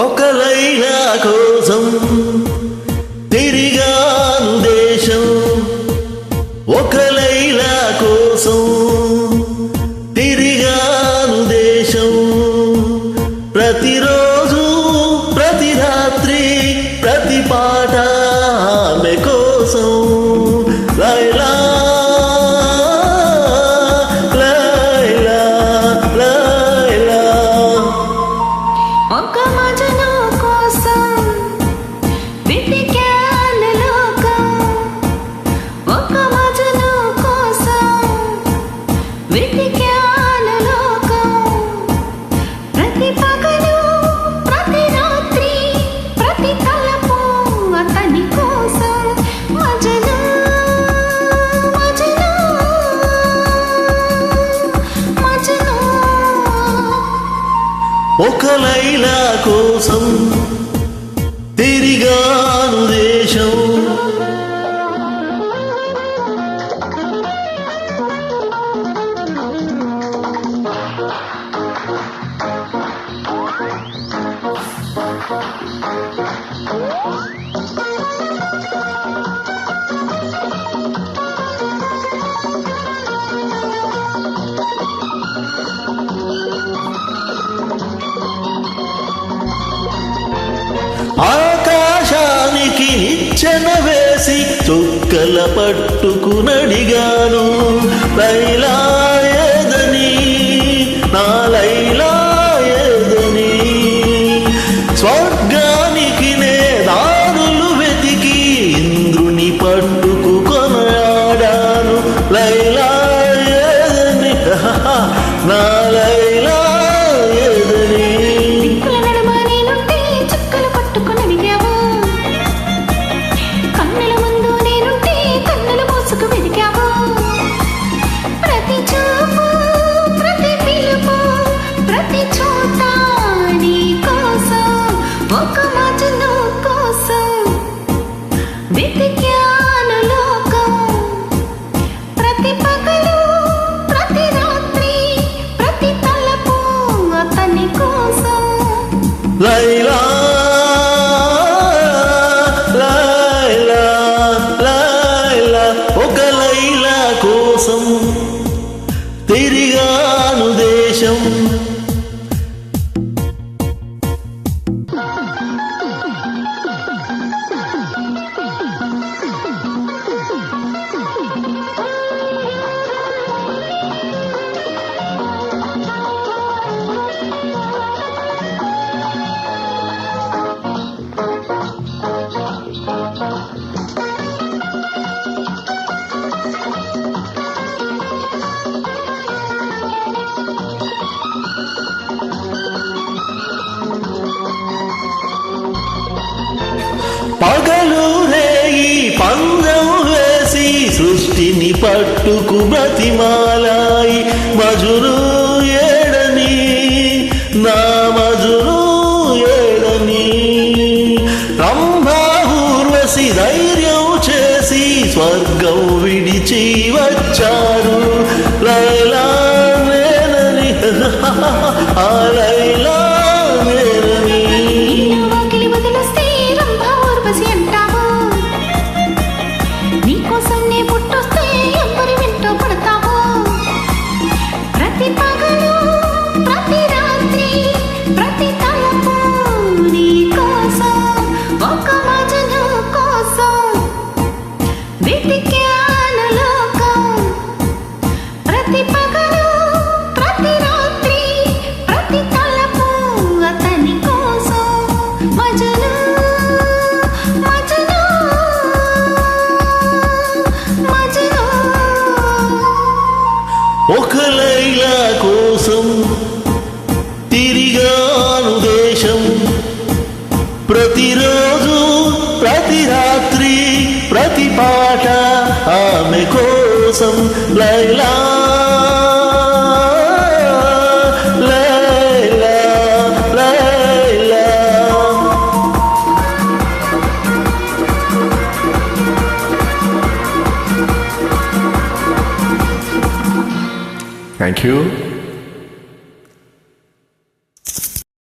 ఒక లైలా కోసం తిరిగాను దేశం, ఒక లైలా కోసం తిరిగాను దేశం. ప్రతిరోజు ప్రతి రాత్రి ప్రతి పాట ఆమె కోసం. లైలా లైలా లైలా. ఒక మజను కోసం వెతికాను లోకం, ఒక మజను కోసం వెతికాను లోకం. ప్రతి పగలు ప్రతి రాత్రి ప్రతి తలపు అతని కోసం. మజను మజను మజను. ఒక లైలా కోసం తిరిగాను దేశం. ఆకాశానికి నిచ్చెన వేసి చుక్కల పట్టుకునడిగాను. లైలా ఏదని నా లైలా ఏదని. స్వర్గానికి నే దారులు వెతికి ఇంద్రుని పట్టుకు కొనయాడాను. లైలా ఏదని నా లైలా ఏదని. దిక్కుల నడుమ నేనుంటే చుక్కలు పట్టుకుని అడిగావు, కన్నుల ముందు నేనుంటే కన్నులు మూసుకు వెతికావు. ప్రతి చూపు ప్రతి పిలుపు ప్రతి చోట నీ కోసం. ఒక మజను కోసం వెతికాను లోకం. ప్రతి పగలు ప్రతి రాత్రి ప్రతి తలపు అతని కోసం. లైలా లైలా లైలా. ఒక లైలా కోసం తిరిగాను దేశం. పగలు రేయి పందెం వేసి సృష్టిని పట్టుకు బ్రతిమాలాయి. మజును ఏడని నా మజును ఏడని. రంభా ఊర్వశి ధైర్యం చేసి స్వర్గం విడిచి వచ్చారు. లైలా నేనని ఆ లైలా నేనని. ఇల్లు వాకిలి వదిలేస్తే రంభా ఊర్వశి అంటావు, నీకోసం నే పుట్టొస్తే ఎవరి వెంటో పడతావు. ప్రతి పగలు ప్రతి రాత్రి ప్రతి తలపు నీ కోసం. ఒక మజను కోసం వెతికాను లోకం. ప్రతి పగలు ప్రతి రాత్రి ప్రతి తలపు ప్రతిరోజు ప్రతి రాత్రి ప్రతి పాట ఆమె కోసం లైలా లైలా లైలా. Thank you.